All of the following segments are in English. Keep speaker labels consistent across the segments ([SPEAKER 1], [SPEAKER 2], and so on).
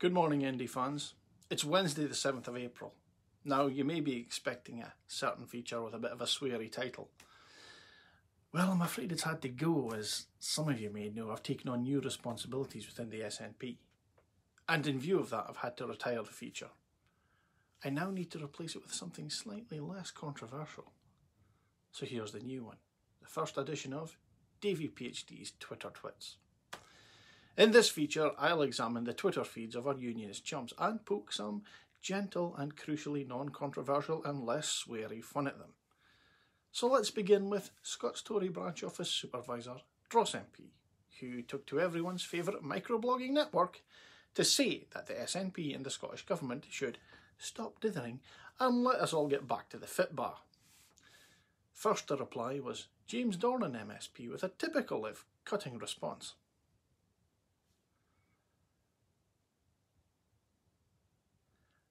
[SPEAKER 1] Good morning, Indy fans. It's Wednesday the 7th of April. Now, you may be expecting a certain feature with a bit of a sweary title. Well, I'm afraid it's had to go, as some of you may know, I've taken on new responsibilities within the SNP. And in view of that, I've had to retire the feature. I now need to replace it with something slightly less controversial. So here's the new one, the first edition of DaviePHD's Twitter Twits. In this feature, I'll examine the Twitter feeds of our unionist chums and poke some gentle and crucially non-controversial and less sweary fun at them. So let's begin with Scots Tory Branch Office Supervisor Dross MP, who took to everyone's favourite microblogging network to say that the SNP and the Scottish Government should stop dithering and let us all get back to the fit bar. First to reply was James Dornan MSP with a typical, if cutting, response.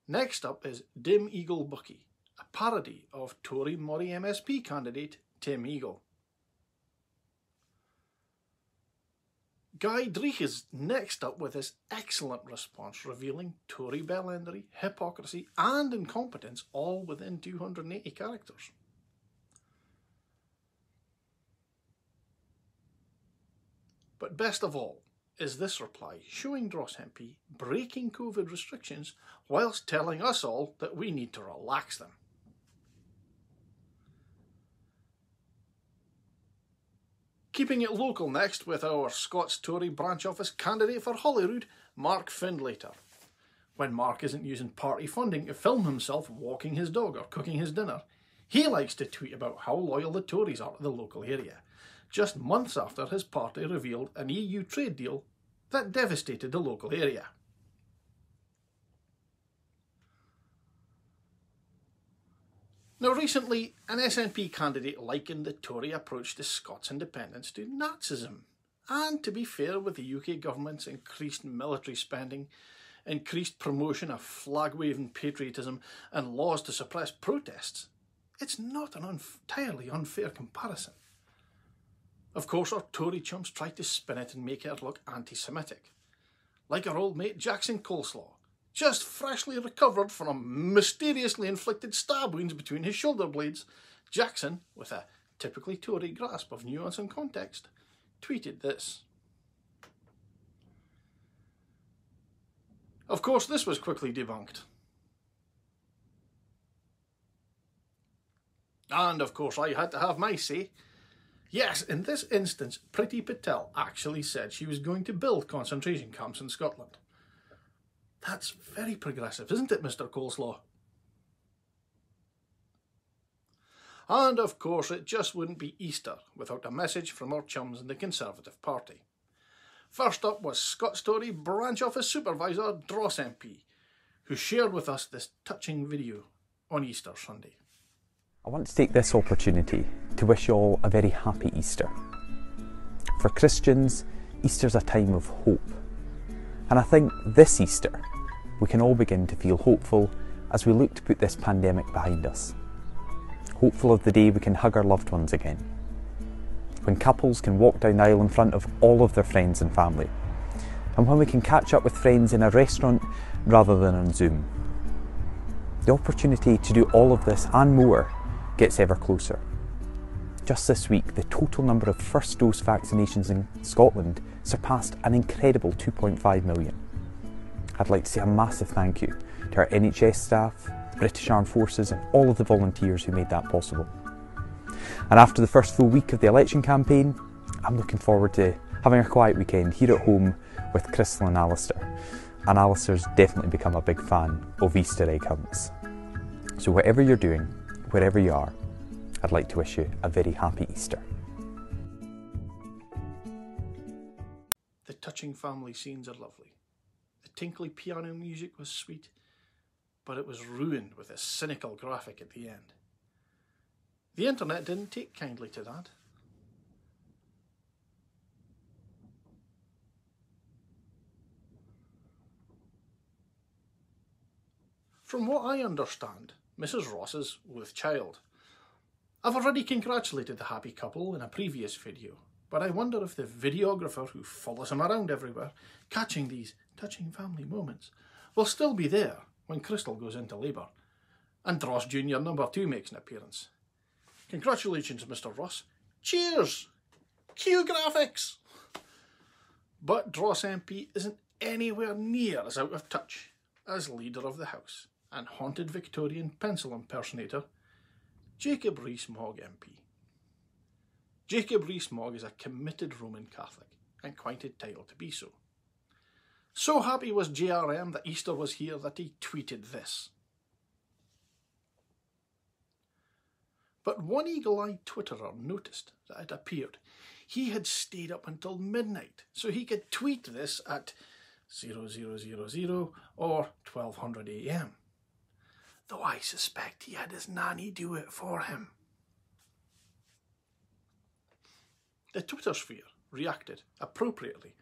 [SPEAKER 1] Next up is Dim Eagle Bucky, a parody of Tory Moray MSP candidate Tim Eagle. Guy Dreich is next up with his excellent response revealing Tory bellendery, hypocrisy and incompetence all within 280 characters. But best of all is this reply showing Dross MP breaking COVID restrictions whilst telling us all that we need to relax them. Keeping it local next with our Scots Tory branch office candidate for Holyrood, Mark Findlater. When Mark isn't using party funding to film himself walking his dog or cooking his dinner, he likes to tweet about how loyal the Tories are to the local area, just months after his party revealed an EU trade deal that devastated the local area. Now recently, an SNP candidate likened the Tory approach to Scots independence to Nazism. And to be fair, with the UK government's increased military spending, increased promotion of flag-waving patriotism and laws to suppress protests, it's not an entirely unfair comparison. Of course, our Tory chums tried to spin it and make it look anti-Semitic. Like our old mate Jackson Coleslaw, just freshly recovered from mysteriously inflicted stab wounds between his shoulder blades, Jackson, with a typically Tory grasp of nuance and context, tweeted this. Of course, this was quickly debunked. And of course, I had to have my say. Yes, in this instance, Priti Patel actually said she was going to build concentration camps in Scotland. That's very progressive, isn't it, Mr. Coleslaw? And of course, it just wouldn't be Easter without a message from our chums in the Conservative Party. First up was Scots Tory Branch Office Supervisor Dross MP, who shared with us this touching video on Easter Sunday.
[SPEAKER 2] I want to take this opportunity to wish you all a very happy Easter. For Christians, Easter's a time of hope. And I think this Easter, we can all begin to feel hopeful as we look to put this pandemic behind us. Hopeful of the day we can hug our loved ones again. When couples can walk down the aisle in front of all of their friends and family. And when we can catch up with friends in a restaurant rather than on Zoom. The opportunity to do all of this and more gets ever closer. Just this week, the total number of first dose vaccinations in Scotland surpassed an incredible 2.5 million. I'd like to say a massive thank you to our NHS staff, British Armed Forces and all of the volunteers who made that possible. And after the first full week of the election campaign, I'm looking forward to having a quiet weekend here at home with Crystal and Alistair. And Alistair's definitely become a big fan of Easter egg hunts. So whatever you're doing, wherever you are, I'd like to wish you a very happy Easter.
[SPEAKER 1] The touching family scenes are lovely. The tinkly piano music was sweet, but it was ruined with a cynical graphic at the end. The internet didn't take kindly to that. From what I understand, Mrs. Ross is with child. I've already congratulated the happy couple in a previous video, but I wonder if the videographer who follows him around everywhere, catching these touching family moments, will still be there when Crystal goes into labour and Ross Jr. number 2 makes an appearance. Congratulations, Mr. Ross. Cheers! Cue graphics! But Dross MP isn't anywhere near as out of touch as leader of the House and haunted Victorian pencil impersonator Jacob ReesMogg MP. Jacob ReesMogg is a committed Roman Catholic and quite entitled to be so. So happy was JRM that Easter was here that he tweeted this. But one eagle-eyed Twitterer noticed that it appeared he had stayed up until midnight so he could tweet this at 0000 or 1200 AM. Though I suspect he had his nanny do it for him. The Twitter sphere reacted appropriately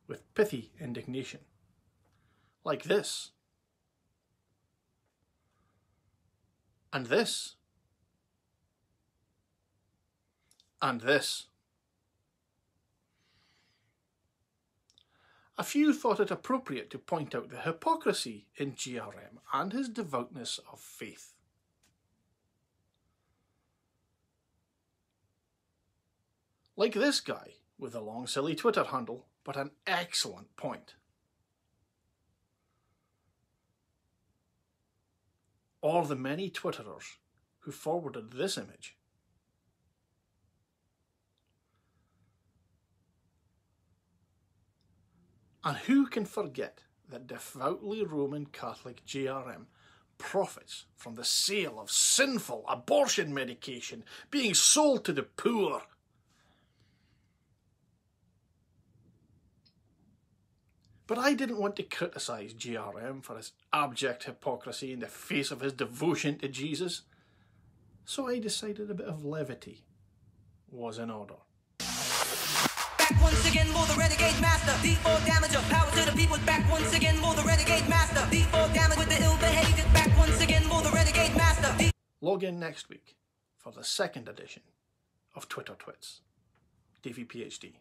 [SPEAKER 1] with pithy indignation. Like this. And this. And this. A few thought it appropriate to point out the hypocrisy in GRM and his devoutness of faith. Like this guy with a long silly Twitter handle, but an excellent point. Or the many Twitterers who forwarded this image. And who can forget that devoutly Roman Catholic JRM profits from the sale of sinful abortion medication being sold to the poor? But I didn't want to criticise JRM for his abject hypocrisy in the face of his devotion to Jesus, so I decided a bit of levity was in order.
[SPEAKER 3] Back once again for the renegade master. D4 damager, power to the people. Back once again for the renegade master. D4 damage with the ill behavior. Back once again for the renegade master.
[SPEAKER 1] Log in next week for the second edition of Twitter Twits. DaviePHD.